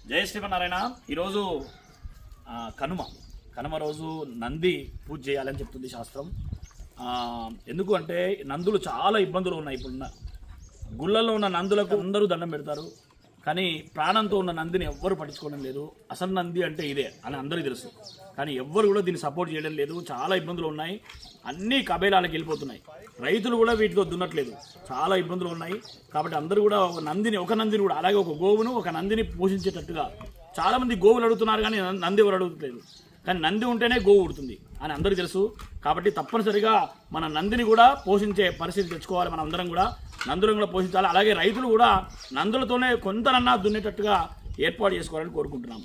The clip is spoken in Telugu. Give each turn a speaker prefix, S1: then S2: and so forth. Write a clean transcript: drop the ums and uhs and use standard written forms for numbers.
S1: జయ శ్రీమన్నారాయణ. ఈరోజు కనుమ రోజు నంది పూజ చేయాలని చెప్తుంది శాస్త్రం. ఎందుకు అంటే నందులు చాలా ఇబ్బందులు ఉన్నాయి. ఇప్పుడున్న గుళ్ళల్లో ఉన్న నందులకు అందరూ దండం పెడతారు, కానీ ప్రాణంతో ఉన్న నందిని ఎవ్వరు పట్టించుకోవడం లేదు. అసలు నంది అంటే ఇదే అని అందరికీ తెలుసు, కానీ ఎవ్వరు కూడా దీన్ని సపోర్ట్ చేయడం లేదు. చాలా ఇబ్బందులు ఉన్నాయి, అన్నీ కబేలాలకు వెళ్ళిపోతున్నాయి. రైతులు కూడా వీటితో దున్నట్లేదు, చాలా ఇబ్బందులు ఉన్నాయి. కాబట్టి అందరూ కూడా ఒక నందిని కూడా అలాగే ఒక గోవును ఒక నందిని పోషించేటట్టుగా చాలామంది గోవులు అడుగుతున్నారు, కానీ నంది ఎవరు అడుగుతలేదు. కానీ నంది ఉంటేనే గోవు ఉడుతుంది అని అందరికీ తెలుసు. కాబట్టి తప్పనిసరిగా మన నందిని కూడా పోషించే పరిస్థితి తెచ్చుకోవాలి. మనం అందరం కూడా నందులను కూడా పోషించాలి. అలాగే రైతులు కూడా నందులతోనే కొంతనన్నా దున్నేటట్టుగా ఏర్పాటు చేసుకోవాలని కోరుకుంటున్నాం.